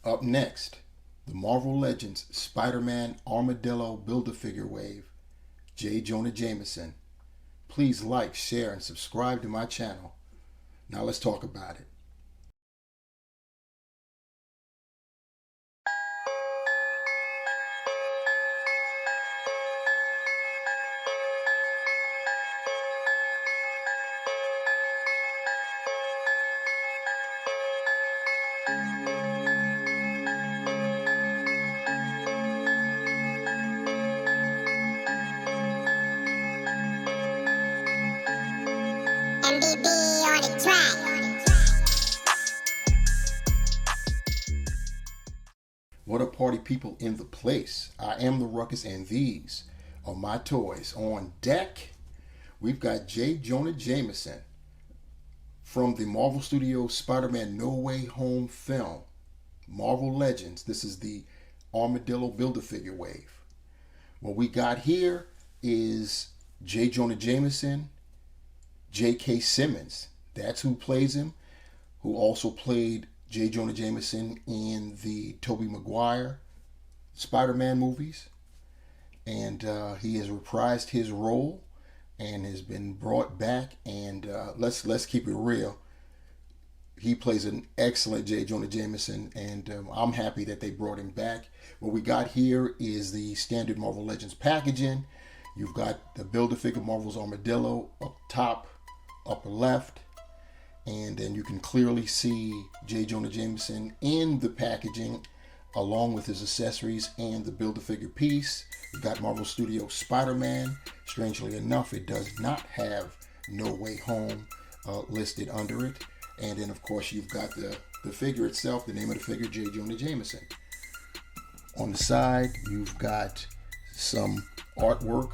Up next, the Marvel Legends Spider-Man Armadillo Build-A-Figure Wave, J. Jonah Jameson. Please like, share, and subscribe to my channel. Now let's talk about it. MBB on the track. What up, party people in the place? I am the Ruckus, and these are my toys. On deck, we've got J. Jonah Jameson from the Marvel Studios Spider-Man No Way Home film, Marvel Legends. This is the Armadillo Build-A-Figure Wave. What we got here is J. Jonah Jameson, J.K. Simmons. That's who plays him, who also played J. Jonah Jameson in the Tobey Maguire Spider-Man movies. And he has reprised his role and has been brought back. And let's keep it real. He plays an excellent J. Jonah Jameson, and I'm happy that they brought him back. What we got here is the standard Marvel Legends packaging. You've got the Build-A-Figure Marvel's Armadillo up top, upper left, and then you can clearly see J. Jonah Jameson in the packaging along with his accessories and the Build-A-Figure piece. You've got Marvel Studios Spider-Man. Strangely enough, it does not have No Way Home listed under it. And then, of course, you've got the figure itself, the name of the figure, J. Jonah Jameson. On the side, you've got some artwork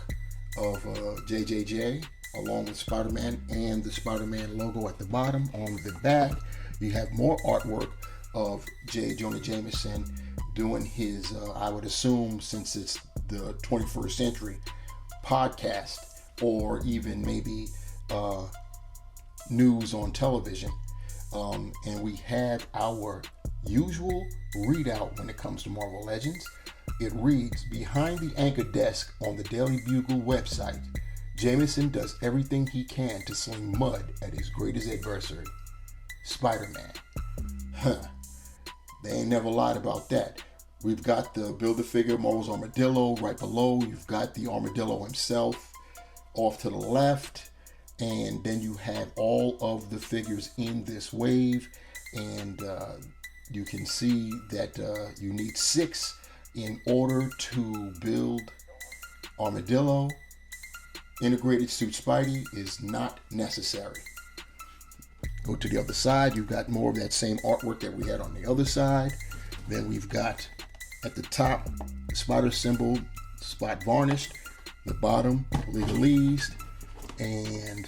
of JJJ along with Spider-Man and the Spider-Man logo at the bottom. On the back, you have more artwork of J. Jonah Jameson doing his, I would assume, since it's the 21st century, podcast or even maybe news on television. And we have our usual readout when it comes to Marvel Legends. It reads, behind the anchor desk on the Daily Bugle website, Jameson does everything he can to sling mud at his greatest adversary, Spider-Man. They ain't never lied about that. We've got the Build-A-Figure Marvel's Armadillo right below. You've got the Armadillo himself off to the left. And then you have all of the figures in this wave. And you can see that you need 6 in order to build Armadillo. Integrated suit Spidey is not necessary. Go to the other side. You've got more of that same artwork that we had on the other side. Then we've got at the top the spider symbol, spot varnished. The bottom legalese, and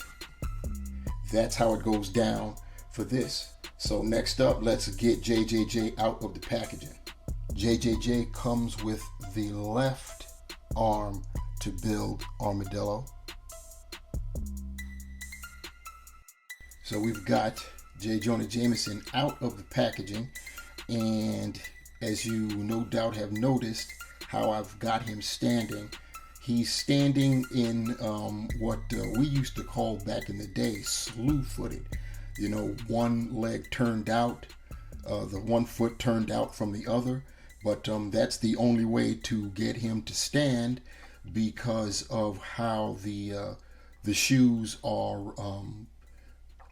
that's how it goes down for this. So next up, let's get JJJ out of the packaging. JJJ comes with the left arm to build Armadillo. So we've got J. Jonah Jameson out of the packaging, and as you no doubt have noticed how I've got him standing, he's standing in what we used to call back in the day slew-footed. You know, one leg turned out, the one foot turned out from the other, but that's the only way to get him to stand because of how the shoes are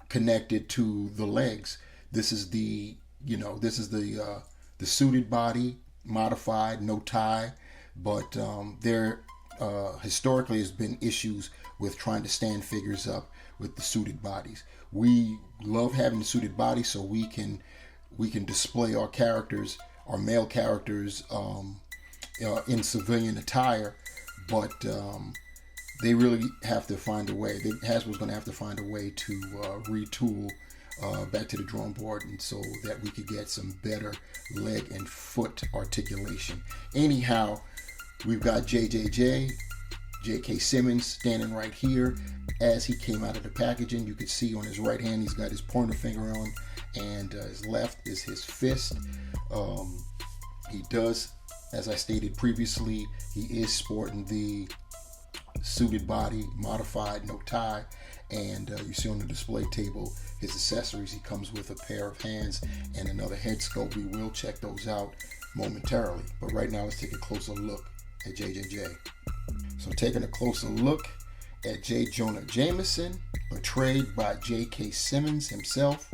connected to the legs. This is the suited body, modified, no tie, but there historically has been issues with trying to stand figures up with the suited bodies. We love having the suited body so we can display our characters, our male characters, in civilian attire, but they really have to find a way. Hasbro's going to have to find a way to retool back to the drawing board, and so that we could get some better leg and foot articulation. Anyhow, we've got JJJ, J.K. Simmons standing right here. As he came out of the packaging, you could see on his right hand he's got his pointer finger on, and his left is his fist. He does, as I stated previously, he is sporting the suited body, modified, no tie, and you see on the display table his accessories. He comes with a pair of hands and another head sculpt. We will check those out momentarily, but right now let's take a closer look at JJJ. So taking a closer look at J. Jonah Jameson, portrayed by J.K. Simmons himself.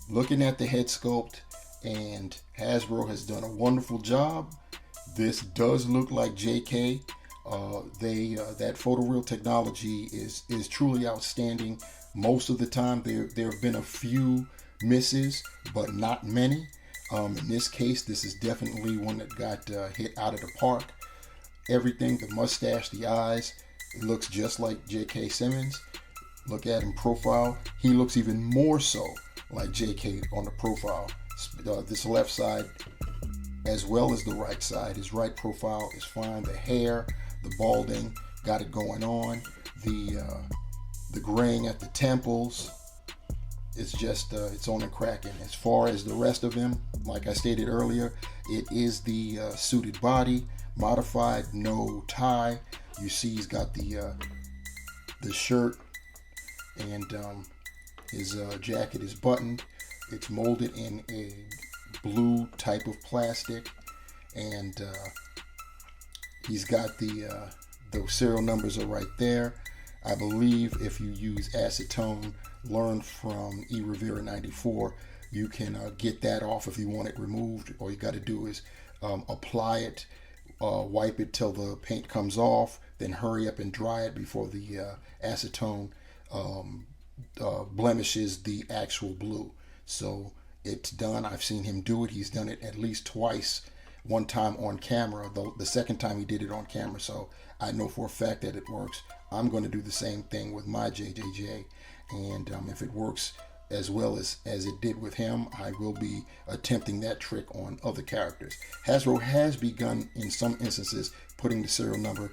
Looking at the head sculpt, and Hasbro has done a wonderful job. This does look like J.K. That photoreal technology is truly outstanding. Most of the time, there have been a few misses, but not many. In this case, this is definitely one that got hit out of the park. Everything, the mustache, the eyes, it looks just like J.K. Simmons. Look at him profile. He looks even more so like J.K. on the profile. This left side as well as the right side. His right profile is fine. The hair, the balding, got it going on. The graying at the temples, it's just it's on and cracking. As far as the rest of him, like I stated earlier, it is the suited body, modified, no tie. You see he's got the shirt, and his jacket is buttoned. It's molded in a blue type of plastic, and he's got the serial numbers are right there. I believe if you use acetone learned from E. Rivera 94, you can get that off if you want it removed. All you got to do is apply it, wipe it till the paint comes off, then hurry up and dry it before the acetone blemishes the actual blue. So it's done. I've seen him do it. He's done it at least twice. One time on camera, the second time he did it on camera. So I know for a fact that it works. I'm going to do the same thing with my JJJ. And if it works as well as it did with him, I will be attempting that trick on other characters. Hasbro has begun in some instances putting the serial number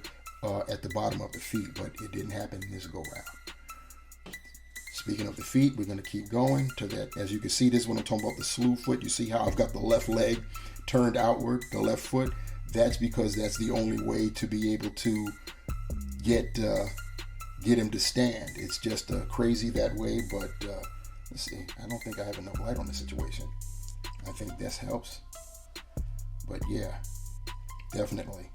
at the bottom of the feet, but it didn't happen in this go round. Speaking of the feet, we're going to keep going to that. As you can see, this is when I'm talking about the slew foot. You see how I've got the left leg turned outward, the left foot. That's because that's the only way to be able to get him to stand. It's just crazy that way, but let's see. I don't think I have enough light on the situation. I think this helps. But yeah, definitely.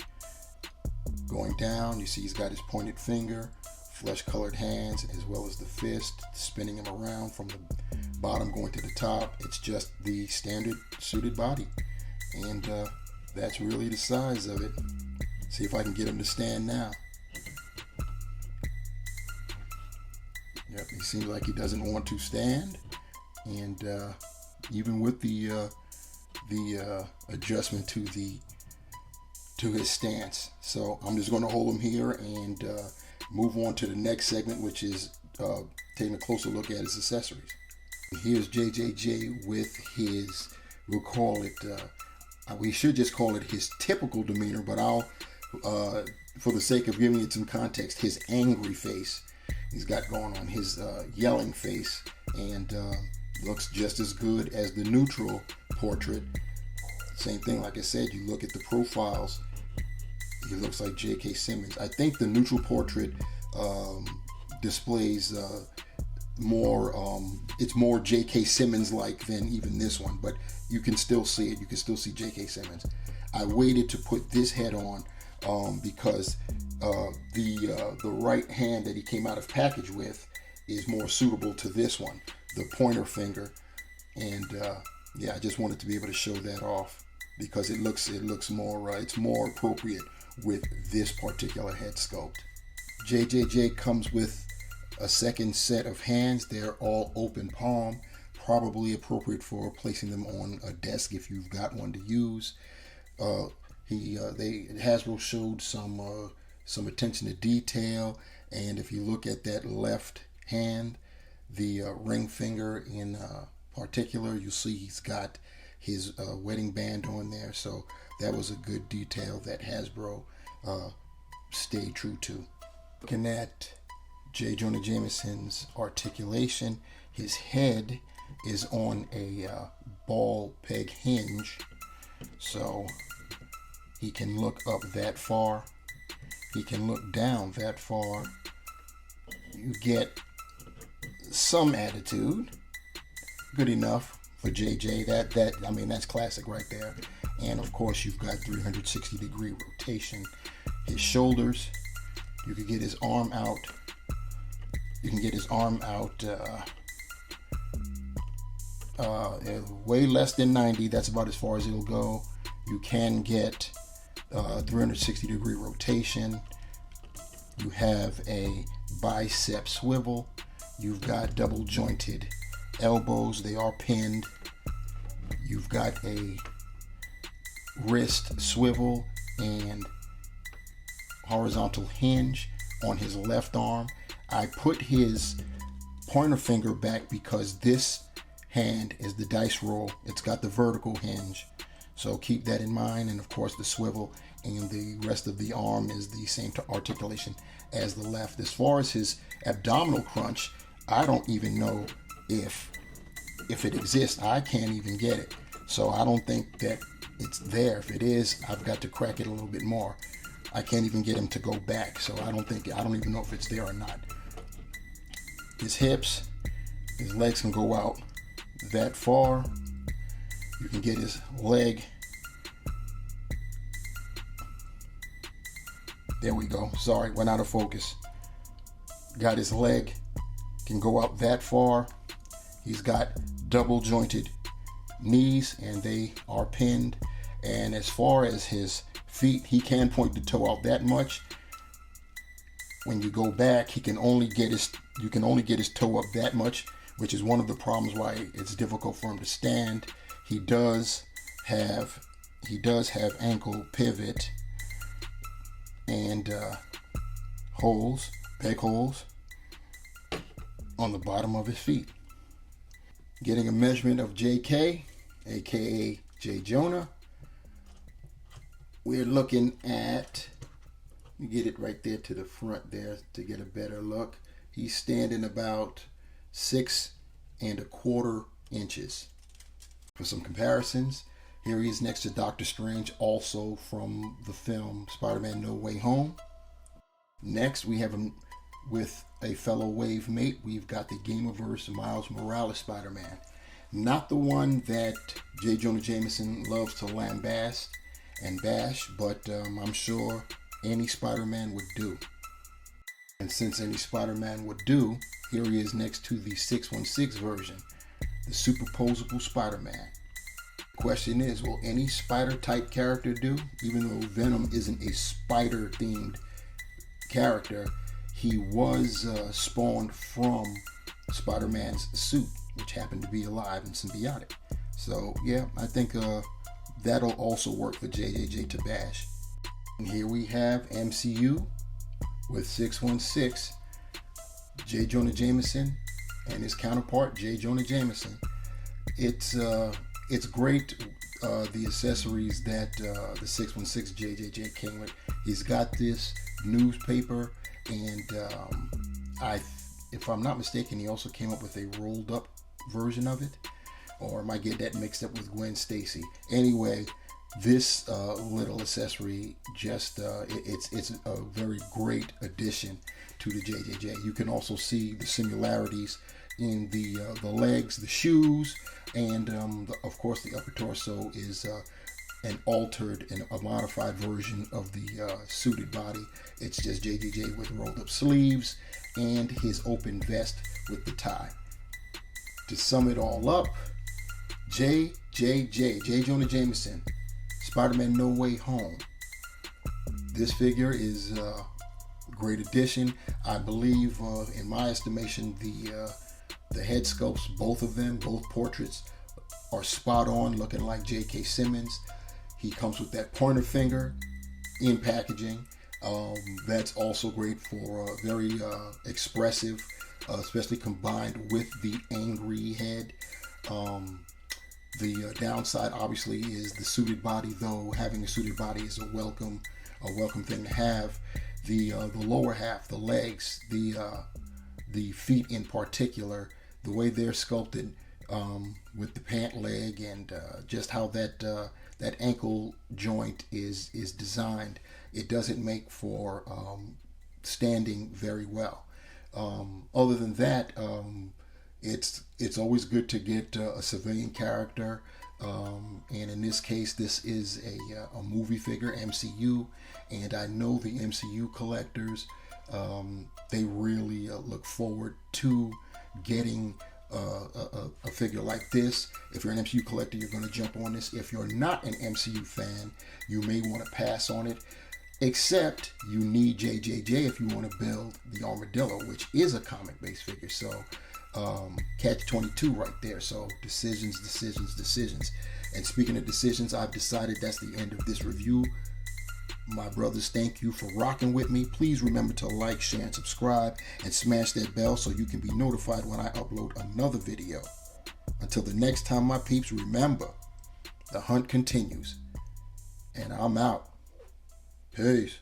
Going down, you see he's got his pointed finger, flesh-colored hands, as well as the fist, spinning him around from the bottom going to the top. It's just the standard suited body. And that's really the size of it. See if I can get him to stand now. Yep, he seems like he doesn't want to stand. And even with the adjustment to his stance. So I'm just going to hold him here and move on to the next segment, which is taking a closer look at his accessories. Here's JJJ with his, we'll call it, we should just call it his typical demeanor, but I'll, for the sake of giving it some context, his angry face he's got going on, his yelling face, and looks just as good as the neutral portrait. Same thing, like I said, you look at the profiles, he looks like J.K. Simmons. I think the neutral portrait displays more, it's more J.K. Simmons like than even this one, but you can still see it. You can still see J.K. Simmons. I waited to put this head on because the right hand that he came out of package with is more suitable to this one, the pointer finger, and yeah, I just wanted to be able to show that off because it looks more it's more appropriate with this particular head sculpt. JJJ comes with a second set of hands. They're all open palm, probably appropriate for placing them on a desk if you've got one to use. Hasbro showed some attention to detail, and if you look at that left hand, the ring finger in particular, you'll see he's got his wedding band on there. So that was a good detail that Hasbro stayed true to. Looking at J. Jonah Jameson's articulation, his head is on a ball peg hinge, so he can look up that far. He can look down that far. You get some attitude. Good enough for JJ. That's classic right there. And of course, you've got 360-degree rotation. His shoulders, you can get his arm out. You can get his arm out way less than 90. That's about as far as it'll go. You can get 360-degree rotation. You have a bicep swivel. You've got double jointed elbows. They are pinned. You've got a wrist swivel and horizontal hinge on his left arm. I put his pointer finger back because this hand is the dice roll. It's got the vertical hinge, so keep that in mind. And of course, the swivel and the rest of the arm is the same articulation as the left. As far as his abdominal crunch, I don't even know if it exists. I can't even get it, so I don't think that it's there. If it is, I've got to crack it a little bit more. I can't even get him to go back, so I don't even know if it's there or not. His hips, his legs can go out that far. You can get his leg. There we go. Sorry, went out of focus. Got his leg, can go out that far. He's got double jointed knees and they are pinned. And as far as his feet, he can point the toe out that much. When you go back, you can only get his toe up that much, which is one of the problems why it's difficult for him to stand. He does have ankle pivot and peg holes on the bottom of his feet. Getting a measurement of JK, aka J. Jonah. We're looking at, you get it right there to the front there to get a better look. He's standing about 6¼ inches. For some comparisons, here he is next to Doctor Strange, also from the film Spider-Man No Way Home. Next, we have him with a fellow wave mate. We've got the Gameverse Miles Morales Spider-Man. Not the one that J. Jonah Jameson loves to lambast and bash, but I'm sure any Spider-Man would do. And since any Spider-Man would do, here he is next to the 616 version, the superposable Spider-Man. The question is, will any spider-type character do? Even though Venom isn't a spider-themed character, he was spawned from Spider-Man's suit, which happened to be alive and symbiotic. So yeah, I think that'll also work for JJJ to bash. And here we have MCU with 616, J. Jonah Jameson and his counterpart, J. Jonah Jameson. It's great, the accessories that the 616 JJJ came with. He's got this newspaper, and if I'm not mistaken, he also came up with a rolled up version of it, or I might get that mixed up with Gwen Stacy. Anyway, this little accessory just it's a very great addition to the JJJ. You can also see the similarities in the legs, the shoes, and of course the upper torso is an altered and a modified version of the suited body. It's just JJJ with rolled up sleeves and his open vest with the tie. To sum it all up, J. Jonah Jameson, Spider-Man No Way Home. This figure is a great addition. I believe, in my estimation, the head sculpts, both of them, both portraits, are spot on, looking like J.K. Simmons. He comes with that pointer finger in packaging. That's also great for very expressive, especially combined with the angry head. The downside, obviously, is the suited body. Though having a suited body is a welcome thing to have. The lower half, the legs, the feet in particular, the way they're sculpted, with the pant leg and just how that that ankle joint is designed. It doesn't make for standing very well. Other than that, it's always good to get a civilian character, and in this case, this is a movie figure, MCU, and I know the MCU collectors, they really look forward to getting a figure like this. If you're an MCU collector, you're going to jump on this. If you're not an MCU fan, you may want to pass on it. Except you need JJJ if you want to build the Armadillo, which is a comic-based figure. So catch 22 right there. So decisions. And speaking of decisions, I've decided that's the end of this review. My brothers, thank you for rocking with me. Please remember to like, share, and subscribe, and smash that bell so you can be notified when I upload another video. Until the next time, my peeps, remember, the hunt continues. And I'm out. Peace.